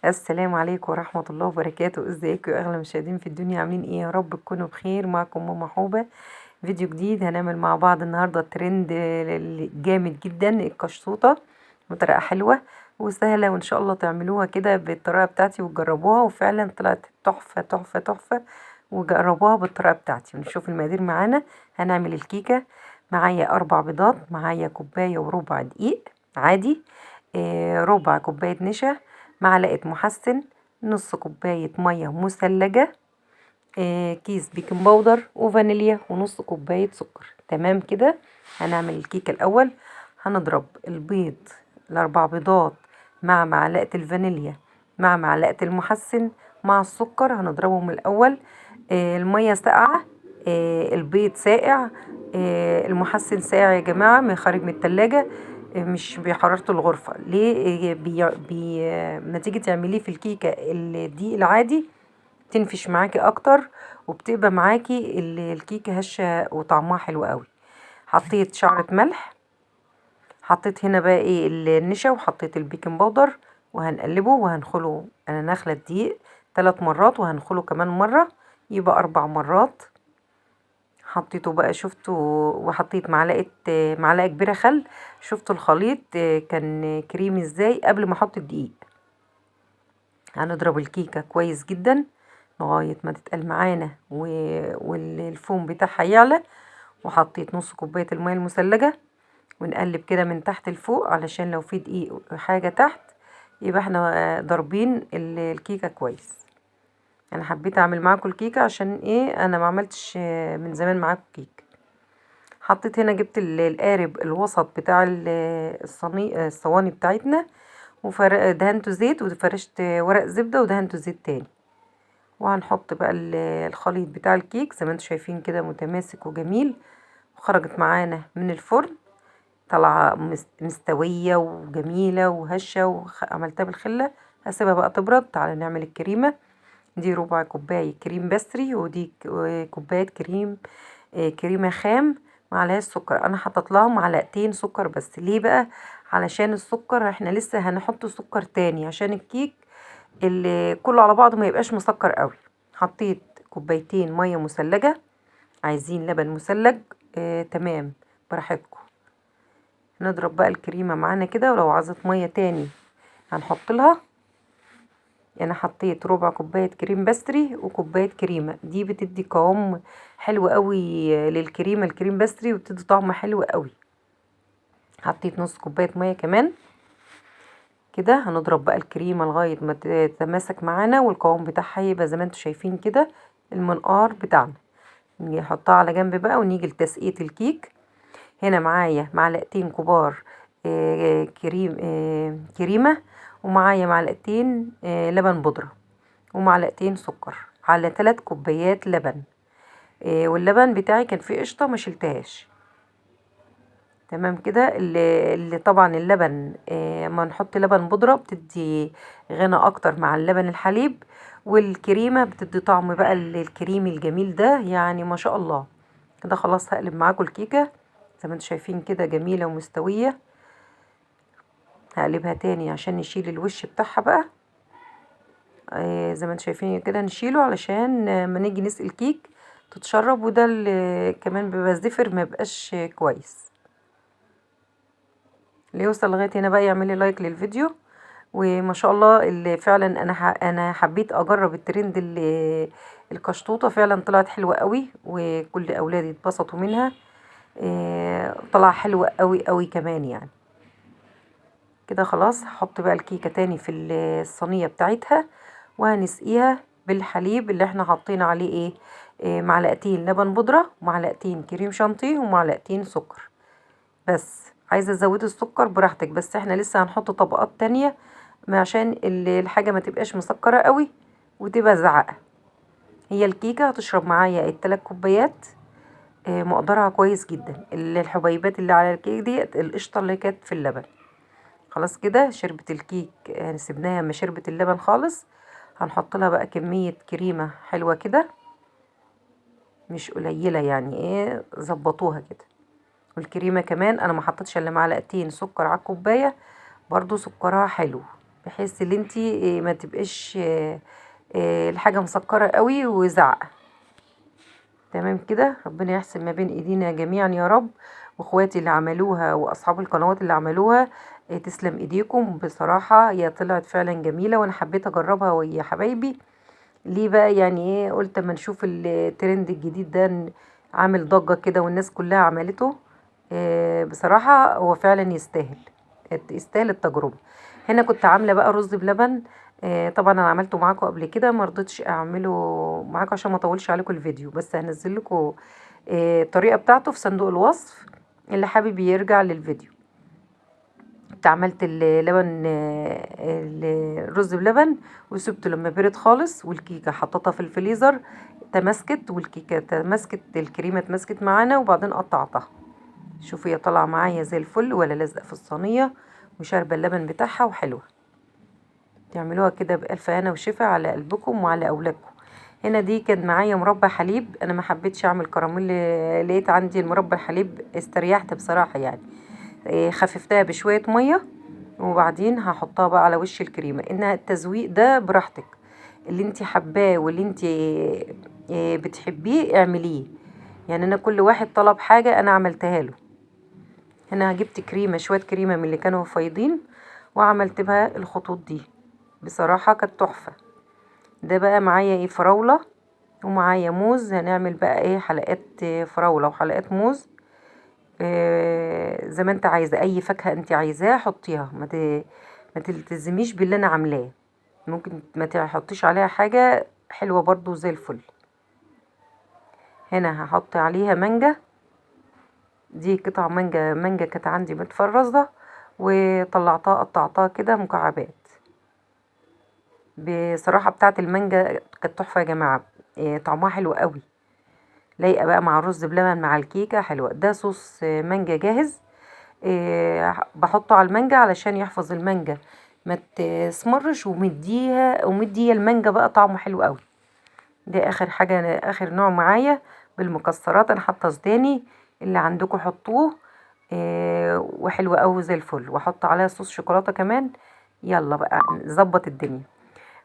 السلام عليكم ورحمة الله وبركاته. ازيكم يا اغلى مشاهدين في الدنيا؟ عاملين ايه؟ يا رب تكونوا بخير. معكم ماما حوبة، فيديو جديد هنعمل مع بعض النهاردة الترند جامد جدا، القشطوطة، بطريقة حلوة وسهلة، وان شاء الله تعملوها كده بالطريقة بتاعتي وتجربوها، وفعلا طلعت تحفة تحفة تحفة. وجربوها بالطريقة بتاعتي. ونشوف المقادير معانا. هنعمل الكيكة. معايا 4 بيضات، معايا كوباية وربع دقيق عادي، ربع كوباية نشا، معلقة محسن، نص كوباية مية مثلجة، كيس بيكنج باودر وفانيليا، ونص كوباية سكر. تمام كده. هنعمل الكيكة الأول. هنضرب البيض، ال4 بيضات، مع معلقة الفانيليا، مع معلقة المحسن، مع السكر. هنضربهم الأول. المية ساقعة، البيض ساقع، المحسن ساقع يا جماعة، من خارج من التلاجة، مش بحرارة الغرفة. ليه؟ ما تيجي تعمليه في الكيكة الدقيق العادي تنفش معاكي اكتر، وبتبقى معاكي الكيكة هشة وطعمها حلو قوي. حطيت شعرة ملح، حطيت هنا بقى ايه النشا، وحطيت البيكنج باودر، وهنقلبه وهنخله. انا ناخله الدقيق 3 مرات، وهنخله كمان مرة، يبقى 4 مرات. حطيته بقى، شفتوا، وحطيت معلقة كبيرة خل. شفتوا الخليط كان كريمي ازاي قبل ما احط الدقيق. هنضرب الكيكة كويس جدا لغاية ما تتقل معانا والفوم بتاعها يعلى. وحطيت نص كوباية المية المثلجة، ونقلب كده من تحت لفوق علشان لو في دقيق حاجة تحت يبقى احنا ضاربين الكيكة كويس. انا حبيت اعمل معاكم الكيكة عشان ايه، انا ما عملتش من زمان معاكم كيك. حطيت هنا، جبت القارب الوسط بتاع الصواني بتاعتنا، ودهنته زيت، وفرشت ورق زبدة ودهنته زيت تاني. وهنحط بقى الخليط بتاع الكيك زي ما انتم شايفين كده، متماسك وجميل. وخرجت معانا من الفرن، طالعه مستويه وجميله وهشه، وعملتها بالخله. هسيبها بقى تبرد. تعالى نعمل الكريمه. دي ربع كوبايه كريم بستري، ودي كوبايه كريمه خام، معلقه السكر. انا حطيت لها معلقتين سكر بس. ليه بقى؟ علشان السكر احنا لسه هنحط سكر تاني عشان الكيك اللي كله على بعضه ما يبقاش مسكر قوي. حطيت كوبايتين ميه مثلجه. عايزين لبن مثلج؟ تمام، براحتكم. نضرب بقى الكريمه معانا كده، ولو عايزة ميه تاني هنحط لها. انا حطيت ربع كوبايه كريم بستري وكوبايه كريمه، دي بتدي قوام حلو قوي للكريمه، الكريم بستري، وبتدي طعم حلو قوي. حطيت نص كوبايه ميه كمان. كده هنضرب بقى الكريمه لغايه ما تتماسك معانا، والقوام بتاعها يبقى زي ما انتم شايفين كده، المنقار بتاعنا. نحطها على جنب بقى، ونيجي لتسقية الكيك. هنا معايا معلقتين كبار كريمة، ومعايا معلقتين لبن بودرة، ومعلقتين سكر على 3 كوبايات لبن. واللبن بتاعي كان فيه قشطة ما شلتهاش. تمام كده. اللي طبعا اللبن ما نحط لبن بودرة بتدي غنى اكتر مع اللبن الحليب، والكريمة بتدي طعم بقى الكريمي الجميل ده، يعني ما شاء الله. كده خلاص هقلب معاكم الكيكة زي ما انتم شايفين كده، جميلة ومستوية. هقلبها تاني عشان نشيل الوش بتاعها بقى. زي ما انتم شايفين كده نشيله علشان ما نيجي نسقي الكيك تتشرب، وده اللي كمان بيبقى زفر ما يبقاش كويس. اللي يوصل لغايه هنا بقى يعمل لي لايك للفيديو. وما شاء الله، اللي فعلا انا حبيت اجرب الترند اللي القشطوطه فعلا طلعت حلوه قوي، وكل اولادي اتبسطوا منها. طلع حلوه قوي قوي كمان يعني. كده خلاص هحط بقى الكيكه تاني في الصينيه بتاعتها، وهنسقيها بالحليب اللي احنا حاطين عليه معلقتين لبن بودره، ومعلقتين كريم شانتيه، ومعلقتين سكر بس. عايزه تزودي السكر براحتك، بس احنا لسه هنحط طبقات تانية عشان الحاجه ما تبقاش مسكره قوي وتبقى زعقه. هي الكيكه هتشرب معايا ال3 كوبايات، مقدارها كويس جدا. الحبيبات اللي على الكيك ديت القشطه اللي كانت في اللبن. خلاص كده شربت الكيك، سيبناها ما شربت اللبن خالص. هنحط لها بقى كميه كريمه حلوه كده، مش قليله يعني، ظبطوها كده. والكريمه كمان انا ما حطيتش الا معلقتين سكر على الكوبايه، برضو سكرها حلو. بحيث ان انتي ما تبقاش الحاجة مسكرة قوي وزعق. تمام كده، ربنا يحسن ما بين ايدينا جميعا يا رب. واخواتي اللي عملوها واصحاب القنوات اللي عملوها، تسلم ايديكم بصراحة، هي طلعت فعلا جميلة وانا حبيت اجربها ويا حبايبي. ليه بقى؟ يعني ايه، قلت اما نشوف الترند الجديد ده عامل ضجة كده والناس كلها عملته. بصراحة هو فعلا يستاهل التجربة. هنا كنت عاملة بقى رز بلبن. طبعا انا عملته معاكم قبل كده، ما رضيتش اعمله معاكم عشان ما اطولش عليكم الفيديو، بس هنزل لكم الطريقة بتاعته في صندوق الوصف، اللي حابب يرجع للفيديو. كنت عملت اللبن، الرز بلبن، وسبته لما برد خالص، والكيكة حطيتها في الفريزر تمسكت، والكيكة تمسكت، الكريمة تمسكت معانا، وبعدين قطعتها. شوفوا هي طالعة معايا زي الفل ولا لازقة في الصينية، وشاربة اللبن بتاعها وحلوة. تعملوها كده بألف هنا وشفا على قلبكم وعلى أولادكم. هنا دي كان معايا مربى حليب، انا ما حبيتش اعمل كراميل، لقيت عندي المربى الحليب استريحت بصراحة يعني. خففتها بشوية مية، وبعدين هحطها بقى على وش الكريمة. انها التزويق ده براحتك، اللي انت حباه واللي انت بتحبيه اعمليه. يعني انا كل واحد طلب حاجة انا عملتها له. هنا جبت كريمة، شوية كريمة من اللي كانوا فايضين، وعملت بها الخطوط دي. بصراحة كانت تحفة. ده بقى معايا ايه، فراولة، ومعايا موز. هنعمل بقى ايه، حلقات فراولة وحلقات موز. زي ما انت عايزة، اي فاكهة انت عايزاها حطيها، ما تلتزميش باللي انا عاملاه. ممكن ما تحطيش عليها حاجة حلوة برضو زي الفل. هنا هحط عليها مانجا، دي قطع مانجا كانت عندي متفرزة، وطلعتها قطعتها كده مكعبات. بصراحة بتاعت المانجا كانت تحفة يا جماعة، طعمها حلو قوي، لايقة بقى مع الرز بلبن مع الكيكة، حلوة. ده صوص مانجا جاهز، بحطه على المانجا علشان يحفظ المانجا ما تسمرش، ومديها المانجا بقى طعمه حلو قوي. ده اخر حاجة، اخر نوع معايا بالمكسرات. انا حاطه سوداني، اللي عندكم حطوه. وحلوة قوي زي الفل، واحط عليها صوص شوكولاتة كمان. يلا بقى نظبط الدنيا،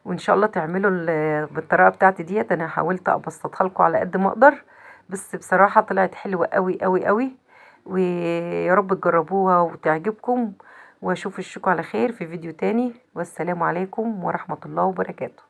وان شاء الله تعملوا بالطريقه بتاعتي ديت. انا حاولت ابسطها لكم على قد ما اقدر، بس بصراحه طلعت حلوه قوي قوي قوي. ويا رب تجربوها وتعجبكم، واشوف الشكم على خير في فيديو تاني، والسلام عليكم ورحمه الله وبركاته.